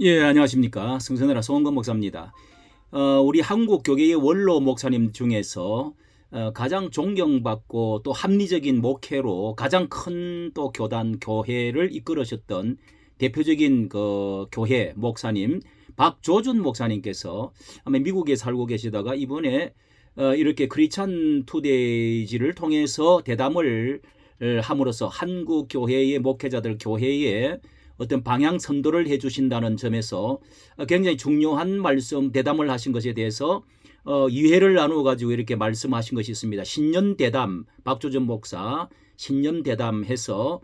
예, 안녕하십니까. 성선회라 송원건 목사입니다. 우리 한국 교계의 원로 목사님 중에서 가장 존경받고 또 합리적인 목회로 가장 큰 또 교단, 교회를 이끌으셨던 대표적인 그 교회 목사님 박조준 목사님께서 아마 미국에 살고 계시다가 이번에 이렇게 크리스찬 투데이지를 통해서 대담을 함으로써 한국 교회의 목회자들 교회에 어떤 방향 선도를 해주신다는 점에서 굉장히 중요한 말씀 대담을 하신 것에 대해서 이해를 나누어 가지고 이렇게 말씀하신 것이 있습니다. 신년 대담 박조전 목사 신년 대담해서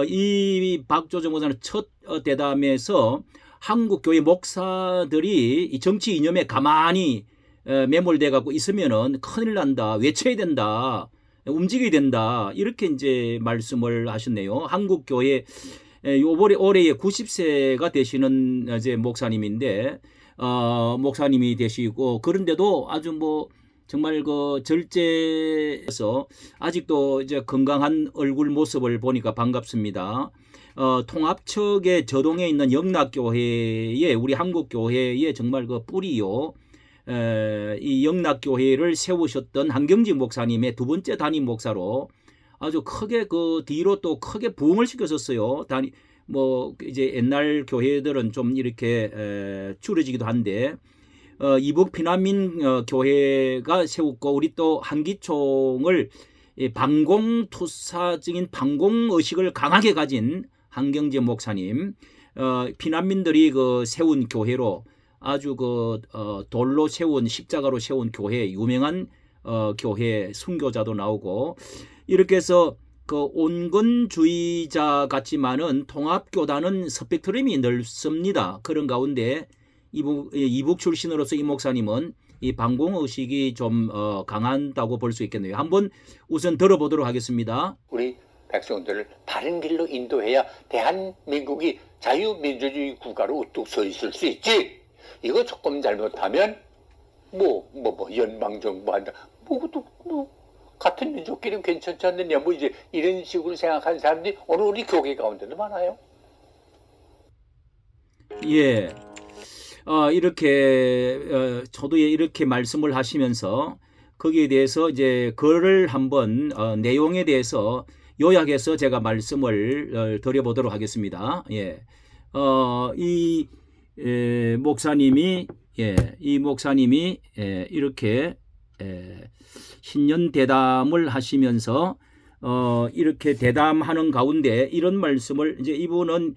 이 박조전 목사는 첫 대담에서 한국 교회 목사들이 이 정치 이념에 가만히 매몰돼 갖고 있으면은 큰일 난다, 외쳐야 된다, 움직여야 된다, 이렇게 이제 말씀을 하셨네요. 한국 교회 올해에 90세가 되시는 이제 목사님인데 목사님이 되시고 그런데도 아주 뭐 정말 그 절제해서 아직도 이제 건강한 얼굴 모습을 보니까 반갑습니다. 통합측의 저동에 있는 영락교회에 우리 한국교회의 정말 그 뿌리요. 이 영락교회를 세우셨던 한경직 목사님의 두 번째 담임 목사로 아주 크게 그 뒤로 또 크게 부흥을 시켰었어요. 뭐 이제 옛날 교회들은 좀 이렇게 줄어지기도 한데 이북 피난민 교회가 세웠고 우리 또 한기총을 반공투사적인 반공의식을 강하게 가진 한경재 목사님 피난민들이 그 세운 교회로 아주 그 돌로 세운 십자가로 세운 교회 유명한 교회 순교자도 나오고 이렇게 해서 그 온건주의자 같지만은 통합교단은 스펙트럼이 넓습니다. 그런 가운데 이북 출신으로서 이 목사님은 이 반공의식이 좀 강한다고 볼 수 있겠네요. 한번 우선 들어보도록 하겠습니다. 우리 백성들을 바른 길로 인도해야 대한민국이 자유민주주의 국가로 우뚝 서 있을 수 있지. 이거 조금 잘못하면 연방정부 한다. 같은 민족끼리 괜찮지 않느냐. 이제 이런 식으로 생각하는 사람들이 오늘 우리 교계 가운데도 많아요. 예. 이렇게 저도 이렇게 말씀을 하시면서 거기에 대해서 이제 글을 한번 내용에 대해서 요약해서 제가 말씀을 드려보도록 하겠습니다. 예. 이 목사님이 이렇게 신년 대담을 하시면서 이렇게 대담하는 가운데 이런 말씀을 이제 이분은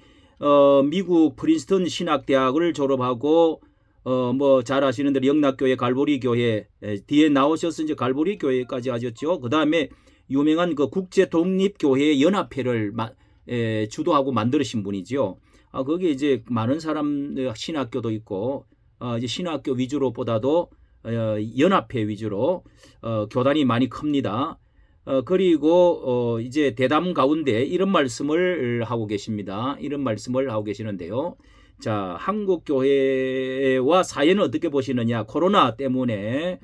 미국 프린스턴 신학대학을 졸업하고 뭐 잘 아시는 대로 영락교회 갈보리 교회 뒤에 나오셔서 이제 갈보리 교회까지 하셨죠. 그 다음에 유명한 그 국제 독립교회 연합회를 주도하고 만들으신 분이죠. 거기 이제 많은 사람 신학교도 있고 이제 신학교 위주로보다도 연합회 위주로 교단이 많이 큽니다. 그리고 이제 대담 가운데 이런 말씀을 하고 계십니다. 이런 말씀을 하고 계시는데요. 자, 한국 교회와 사회는 어떻게 보시느냐? 코로나 때문에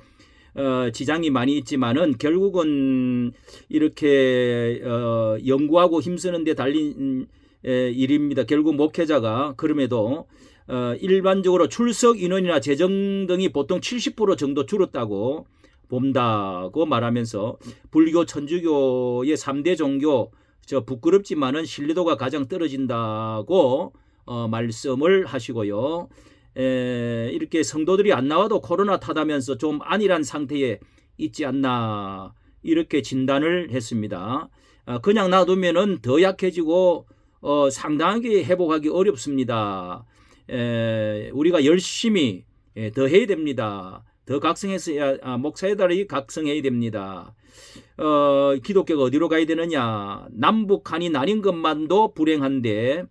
지장이 많이 있지만은 결국은 이렇게 연구하고 힘쓰는 데 달린 일입니다. 결국 목회자가 그럼에도 일반적으로 출석 인원이나 재정 등이 보통 70% 정도 줄었다고 본다고 말하면서 불교 천주교의 3대 종교 부끄럽지만은 신뢰도가 가장 떨어진다고 말씀을 하시고요. 이렇게 성도들이 안 나와도 코로나 탓하면서 좀 안일한 상태에 있지 않나 이렇게 진단을 했습니다. 그냥 놔두면은 더 약해지고 상당하게 회복하기 어렵습니다. 우리가 열심히 더 해야 됩니다. 더 각성해서야 목사들이 각성해야 됩니다. 기독교가 어디로 가야 되느냐? 남북한이 나뉜 것만도 불행한데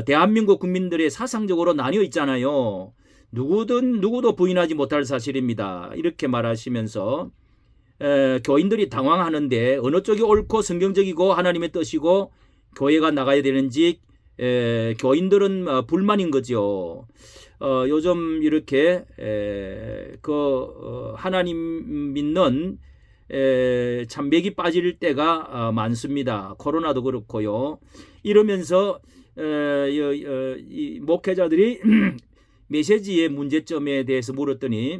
대한민국 국민들의 사상적으로 나뉘어 있잖아요. 누구도 부인하지 못할 사실입니다. 이렇게 말하시면서 교인들이 당황하는데 어느 쪽이 옳고 성경적이고 하나님의 뜻이고 교회가 나가야 되는지 교인들은 불만인 거죠. 요즘 이렇게 하나님 믿는 참 맥이 빠질 때가 많습니다. 코로나도 그렇고요. 이러면서 이 목회자들이 메시지의 문제점에 대해서 물었더니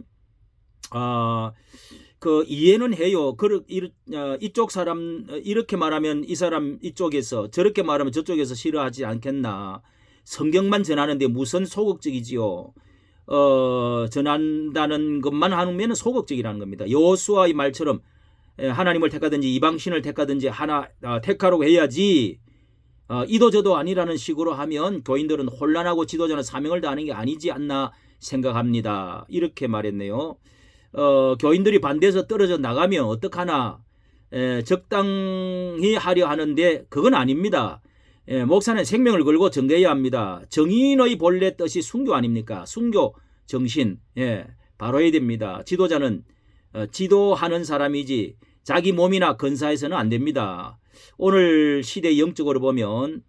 그 이해는 해요. 이쪽 사람 이렇게 말하면 이 사람 이쪽에서, 저렇게 말하면 저쪽에서 싫어하지 않겠나. 성경만 전하는데 무슨 소극적이지요. 전한다는 것만 하면 소극적이라는 겁니다. 여호수아의 말처럼 하나님을 택하든지 이방신을 택하든지 하나 택하라고 해야지, 이도저도 아니라는 식으로 하면 교인들은 혼란하고 지도자는 사명을 다하는 게 아니지 않나 생각합니다. 이렇게 말했네요. 교인들이 반대해서 떨어져 나가면 어떡하나. 적당히 하려 하는데 그건 아닙니다. 목사는 생명을 걸고 전도해야 합니다. 정인의 본래 뜻이 순교 아닙니까? 순교 정신, 바로해야 됩니다. 지도자는 지도하는 사람이지 자기 몸이나 건사해서는 안 됩니다. 오늘 시대 영적으로 보면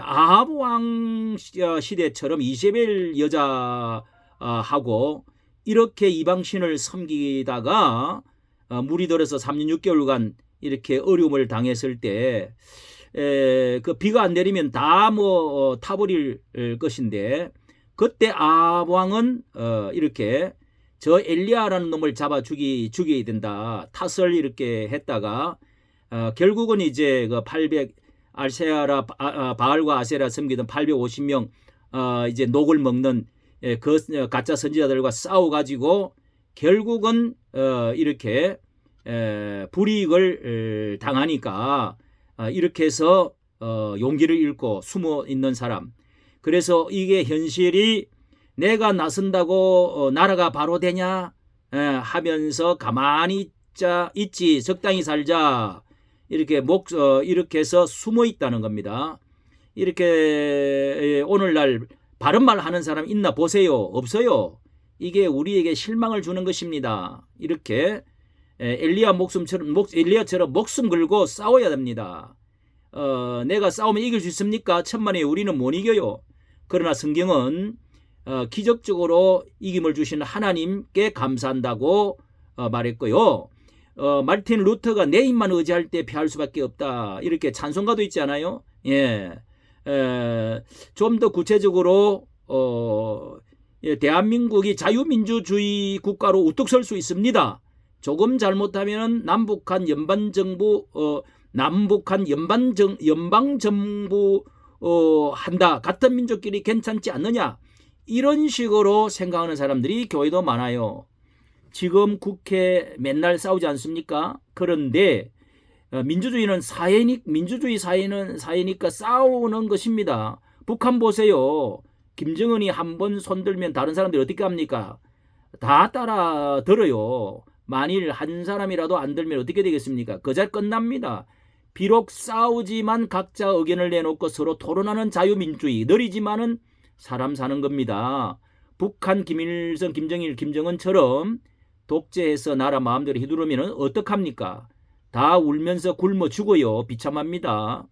아합 왕 시대처럼 이세벨 여자하고 이렇게 이방신을 섬기다가 물이 들어서 3년 6개월간 이렇게 어려움을 당했을 때 그 비가 안 내리면 다 타버릴 것인데, 그때 아합 왕은 이렇게 저 엘리야라는 놈을 잡아 죽여야 된다 탓을 이렇게 했다가 결국은 이제 그 800 아세라 바알과 아세라 섬기던 850명 이제 녹을 먹는 그 가짜 선지자들과 싸워가지고 결국은 이렇게 불이익을 당하니까 이렇게 해서 용기를 잃고 숨어 있는 사람. 그래서 이게 현실이 내가 나선다고 나라가 바로 되냐 하면서 가만히 있지, 적당히 살자, 이렇게 이렇게 해서 숨어 있다는 겁니다. 이렇게 오늘날 바른 말 하는 사람 있나 보세요. 없어요. 이게 우리에게 실망을 주는 것입니다. 이렇게 엘리야처럼 목숨 걸고 싸워야 됩니다. 내가 싸우면 이길 수 있습니까? 천만에 우리는 못 이겨요. 그러나 성경은 기적적으로 이김을 주신 하나님께 감사한다고 말했고요. 마르틴 루터가 내 힘만 의지할 때 패할 수밖에 없다, 이렇게 찬송가도 있지 않아요? 좀 더 구체적으로 대한민국이 자유민주주의 국가로 우뚝 설 수 있습니다. 조금 잘못하면 남북한 연방정부 한다, 같은 민족끼리 괜찮지 않느냐, 이런 식으로 생각하는 사람들이 교회도 많아요. 지금 국회 맨날 싸우지 않습니까? 그런데 민주주의 사회니까 싸우는 것입니다. 북한 보세요. 김정은이 한번 손들면 다른 사람들이 어떻게 합니까? 다 따라 들어요. 만일 한 사람이라도 안 들면 어떻게 되겠습니까? 그저 끝납니다. 비록 싸우지만 각자 의견을 내놓고 서로 토론하는 자유민주주의, 느리지만은 사람 사는 겁니다. 북한 김일성, 김정일, 김정은처럼 독재해서 나라 마음대로 휘두르면 어떡합니까? 다 울면서 굶어 죽어요. 비참합니다.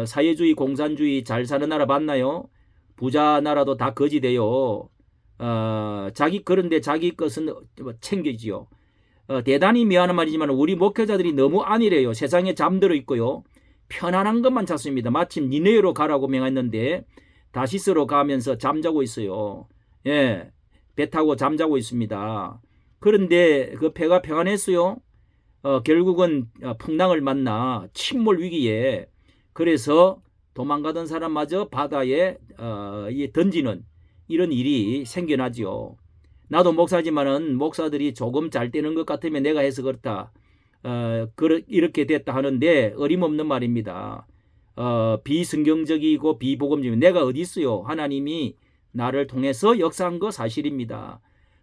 사회주의, 공산주의 잘 사는 나라 봤나요? 부자 나라도 다 거지 돼요. 그런데 자기 것은 챙기지요. 대단히 미안한 말이지만 우리 목회자들이 너무 안일해요. 세상에 잠들어 있고요. 편안한 것만 찾습니다. 마침 니네로 가라고 명했는데 다시스로 가면서 잠자고 있어요. 배 타고 잠자고 있습니다. 그런데 그 배가 평안했어요. 결국은 풍랑을 만나 침몰 위기에, 그래서 도망가던 사람마저 바다에 던지는 이런 일이 생겨나지요. 나도 목사지만은 목사들이 조금 잘 되는 것 같으면 내가 해서 그렇다, 이렇게 됐다 하는데 어림없는 말입니다. 비성경적이고 비복음적이면 내가 어디 있어요? 하나님이 나를 통해서 역사한 거 사실입니다.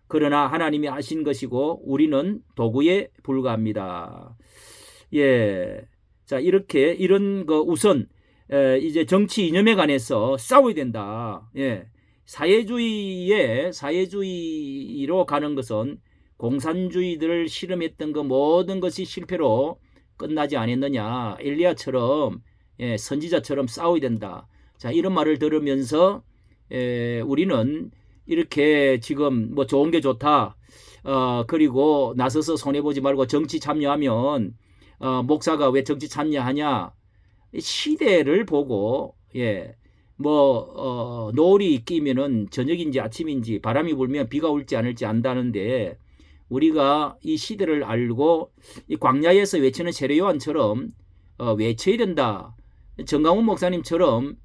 그러나 하나님이 하신 것이고 우리는 도구에 불과합니다. 자, 이런 거 우선 이제 정치 이념에 관해서 싸워야 된다. 사회주의로 가는 것은 공산주의들을 실험했던 그 모든 것이 실패로 끝나지 않았느냐. 엘리야처럼, 선지자처럼 싸워야 된다. 자, 이런 말을 들으면서 우리는 이렇게 지금 뭐 좋은 게 좋다, 그리고 나서서 손해보지 말고 정치 참여하면 목사가 왜 정치 참여하냐, 시대를 보고 예. 노을이 끼면은 저녁인지 아침인지 바람이 불면 비가 올지 안 올지 안다는데 우리가 이 시대를 알고 이 광야에서 외치는 세례 요한처럼 외쳐야 된다. 정강훈 목사님처럼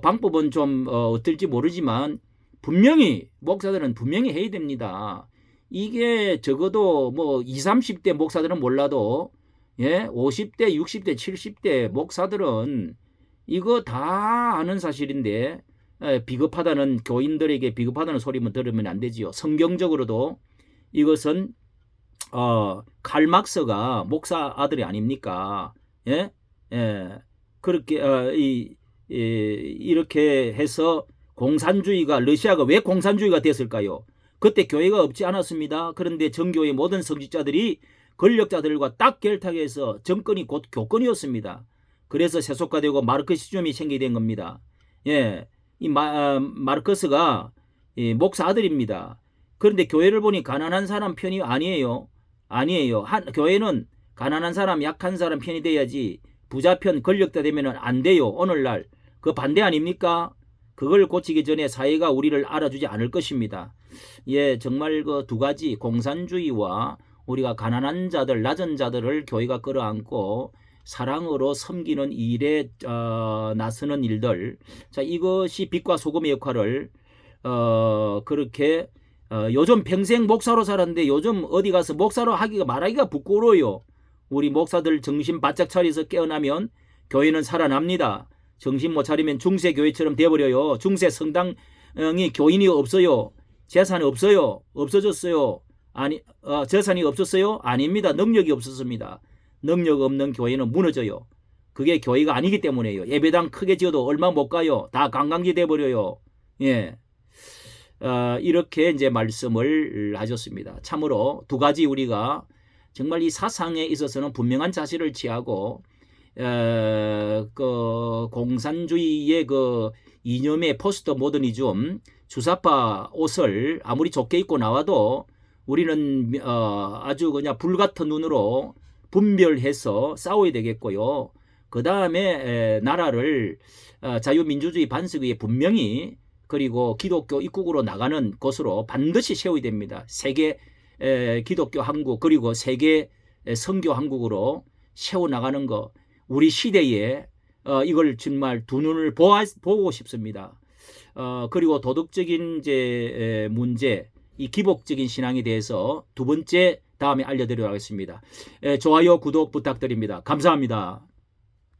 방법은 좀 어떨지 모르지만 분명히 목사들은 분명히 해야 됩니다. 이게 적어도 20, 30대 목사들은 몰라도 50대, 60대, 70대 목사들은 이거 다 아는 사실인데 비겁하다는 교인들에게 비겁하다는 소리만 들으면 안 되지요. 성경적으로도 이것은 칼막스가 목사 아들이 아닙니까? 예? 그렇게 이렇게 해서 공산주의가 러시아가 왜 공산주의가 됐을까요? 그때 교회가 없지 않았습니다. 그런데 정교의 모든 성직자들이 권력자들과 딱 결탁해서 정권이 곧 교권이었습니다. 그래서 세속화되고 마르크시즘이 생기게 된 겁니다. 이 마르크스가 목사 아들입니다. 그런데 교회를 보니 가난한 사람 편이 아니에요. 교회는 가난한 사람, 약한 사람 편이 돼야지 부자 편, 권력자 되면 안 돼요. 오늘날 그 반대 아닙니까? 그걸 고치기 전에 사회가 우리를 알아주지 않을 것입니다. 정말 그 두 가지 공산주의와 우리가 가난한 자들, 낮은 자들을 교회가 끌어안고 사랑으로 섬기는 일에 나서는 일들. 자, 이것이 빛과 소금의 역할을 그렇게 요즘 평생 목사로 살았는데 요즘 어디 가서 목사로 말하기가 부끄러워요. 우리 목사들 정신 바짝 차려서 깨어나면 교회는 살아납니다. 정신 못 차리면 중세 교회처럼 돼버려요. 중세 성당이 교인이 없어요. 재산이 없어요. 없어졌어요. 재산이 없었어요? 아닙니다. 능력이 없었습니다. 능력 없는 교회는 무너져요. 그게 교회가 아니기 때문에요. 예배당 크게 지어도 얼마 못 가요. 다 관광지 돼버려요. 이렇게 이제 말씀을 하셨습니다. 참으로 두 가지 우리가 정말 이 사상에 있어서는 분명한 자세를 취하고 그 공산주의의 그 이념의 포스트 모더니즘 주사파 옷을 아무리 좋게 입고 나와도 우리는 아주 그냥 불같은 눈으로 분별해서 싸워야 되겠고요. 그 다음에 나라를 자유민주주의 반석 위에 분명히 그리고 기독교 입국으로 나가는 것으로 반드시 세워야 됩니다. 세계 기독교 한국 그리고 세계 선교 한국으로 세워나가는 거 우리 시대에 이걸 정말 두 눈을 보고 싶습니다. 그리고 도덕적인 문제 이 기복적인 신앙에 대해서 두 번째 다음에 알려드리도록 하겠습니다. 좋아요 구독 부탁드립니다. 감사합니다.